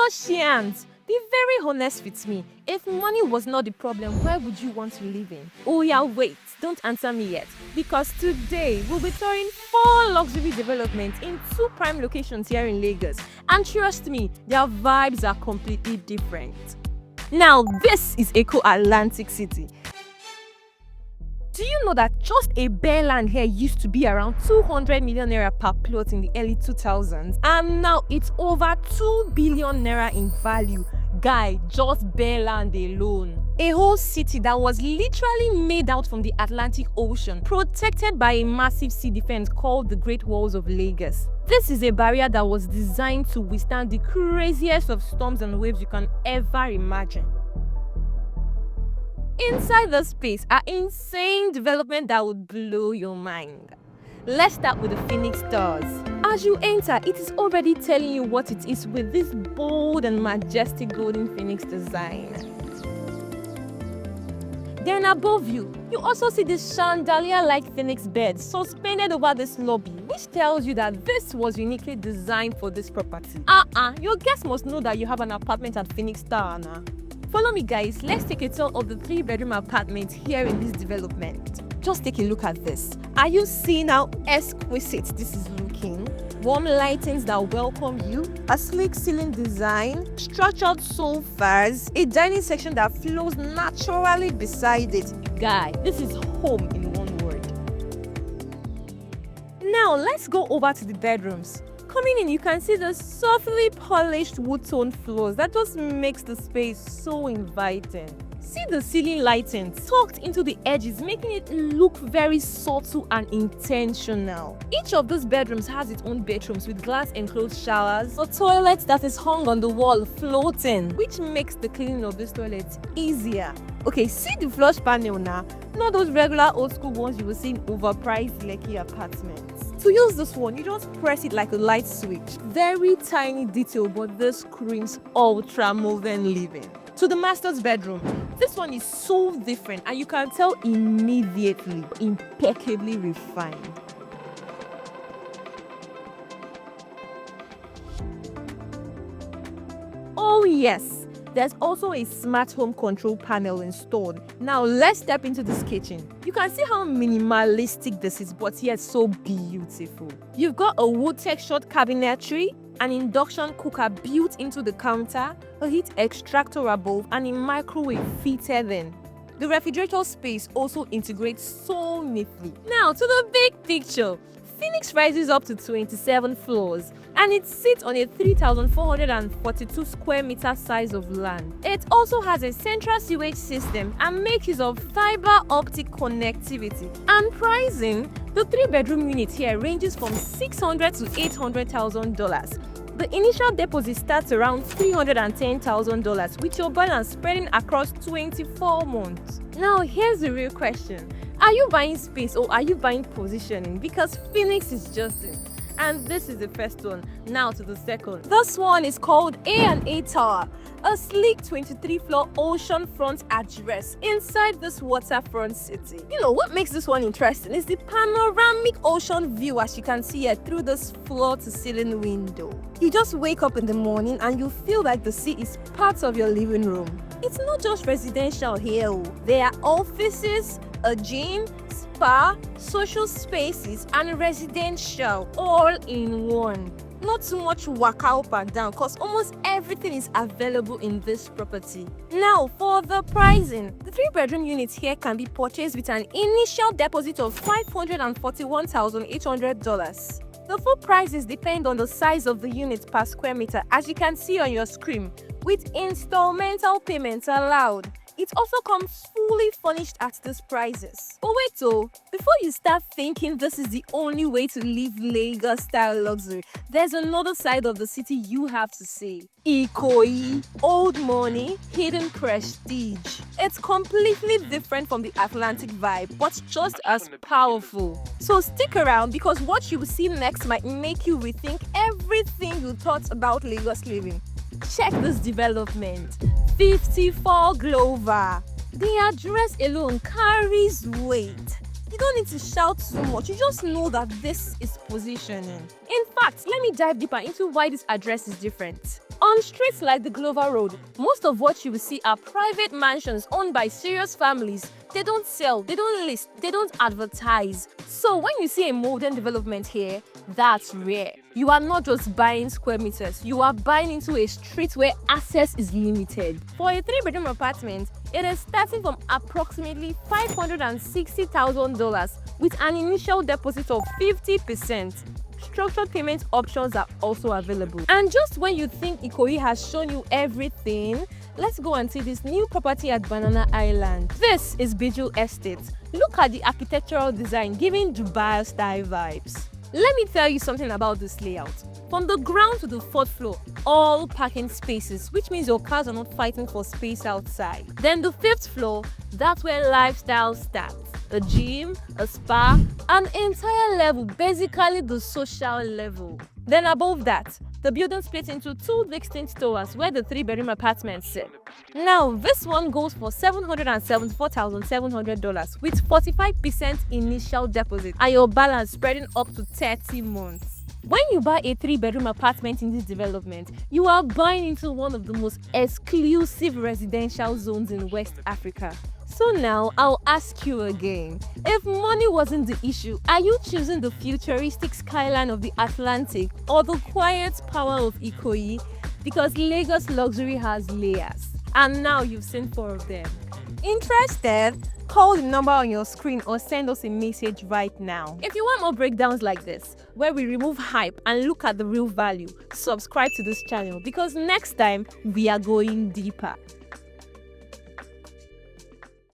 Oceans! Be very honest with me. If money was not the problem, where would you want to live in? Oh yeah, wait, don't answer me yet. Because today, we'll be touring 4 luxury developments in 2 prime locations here in Lagos. And trust me, their vibes are completely different. Now, this is Eko Atlantic City. Do you know that just a bare land here used to be around 200 million naira per plot in the early 2000s? And now it's over 2 billion naira in value. Guy, just bare land alone. A whole city that was literally made out from the Atlantic Ocean, protected by a massive sea defense called the Great Walls of Lagos. This is a barrier that was designed to withstand the craziest of storms and waves you can ever imagine. Inside the space are insane development that would blow your mind. Let's start with the Phoenix Towers. As you enter, it is already telling you what it is with this bold and majestic golden phoenix design. Then above you, you also see this chandelier-like phoenix bed suspended over this lobby, which tells you that this was uniquely designed for this property. Your guest must know that you have an apartment at Phoenix Tower now. Follow me guys, let's take a tour of the 3-bedroom apartment here in this development. Just take a look at this. Are you seeing how exquisite this is looking? Warm lightings that welcome you, a sleek ceiling design, structured sofas, a dining section that flows naturally beside it. Guy, this is home in one word. Now let's go over to the bedrooms. Coming in, you can see the softly polished wood tone floors that just makes the space so inviting. See the ceiling lighting tucked into the edges, making it look very subtle and intentional. Each of those bedrooms has its own bedrooms with glass enclosed showers, a toilet that is hung on the wall floating, which makes the cleaning of this toilet easier. Okay, see the flush panel now, not those regular old school ones you will see in overpriced Lekki apartments. To use this one, you just press it like a light switch. Very tiny detail, but this screams ultra modern living. To the master's bedroom. This one is so different and you can tell immediately, impeccably refined. Oh yes, there's also a smart home control panel installed. Now let's step into this kitchen. You can see how minimalistic this is, but yet so beautiful. You've got a wood textured cabinetry, an induction cooker built into the counter, a heat extractor above, and a microwave fitted in. The refrigerator space also integrates so neatly. Now to the big picture. Phoenix rises up to 27 floors and it sits on a 3,442 square meter size of land. It also has a central sewage system and makes use of fiber optic connectivity. And pricing, the 3-bedroom unit here ranges from $600,000 to $800,000. The initial deposit starts around $310,000 with your balance spreading across 24 months. Now here's the real question. Are you buying space or are you buying positioning? Because Phoenix is just it. And this is the first one. Now to the second. This one is called A&A Tower, a sleek 23-floor oceanfront address inside this waterfront city. You know what makes this one interesting is the panoramic ocean view, as you can see here through this floor-to-ceiling window. You just wake up in the morning and you feel like the sea is part of your living room. It's not just residential here. There are offices, a gym, spa, social spaces, and residential all in one. Not too much waka up and down because almost everything is available in this property. Now for the pricing. The 3-bedroom unit here can be purchased with an initial deposit of $541,800. The full prices depend on the size of the unit per square meter, as you can see on your screen, with installmental payments allowed. It also comes fully furnished at these prices. But wait though, before you start thinking this is the only way to live Lagos style luxury, there's another side of the city you have to see. Ikoyi, old money, hidden prestige. It's completely different from the Atlantic vibe, but just as powerful. So stick around because what you will see next might make you rethink everything you thought about Lagos living. Check this development. 54 Glover. The address alone carries weight. You don't need to shout so much, you just know that this is positioning. In fact, let me dive deeper into why this address is different. On streets like the Glover Road, most of what you will see are private mansions owned by serious families. They don't sell, they don't list, they don't advertise. So when you see a modern development here, that's rare. You are not just buying square meters, you are buying into a street where access is limited. For a 3-bedroom apartment, it is starting from approximately $560,000 with an initial deposit of 50%. Structured payment options are also available. And just when you think Ikoyi has shown you everything, let's go and see this new property at Banana Island. This is Bijou Estate. Look at the architectural design giving Dubai style vibes. Let me tell you something about this layout. From the ground to the 4th floor, all parking spaces, which means your cars are not fighting for space outside. Then the 5th floor, that's where lifestyle starts. A gym, a spa, an entire level, basically the social level. Then above that, the building splits into 2 distinct towers where the 3-bedroom apartments sit. Now, this one goes for $774,700 with 45% initial deposit and your balance spreading up to 30 months. When you buy a 3-bedroom apartment in this development, you are buying into one of the most exclusive residential zones in West Africa. So now, I'll ask you again, if money wasn't the issue, are you choosing the futuristic skyline of the Atlantic or the quiet power of Ikoyi? Because Lagos luxury has layers, and now you've seen 4 of them. Interested? Call the number on your screen or send us a message right now. If you want more breakdowns like this, where we remove hype and look at the real value, subscribe to this channel because next time we are going deeper.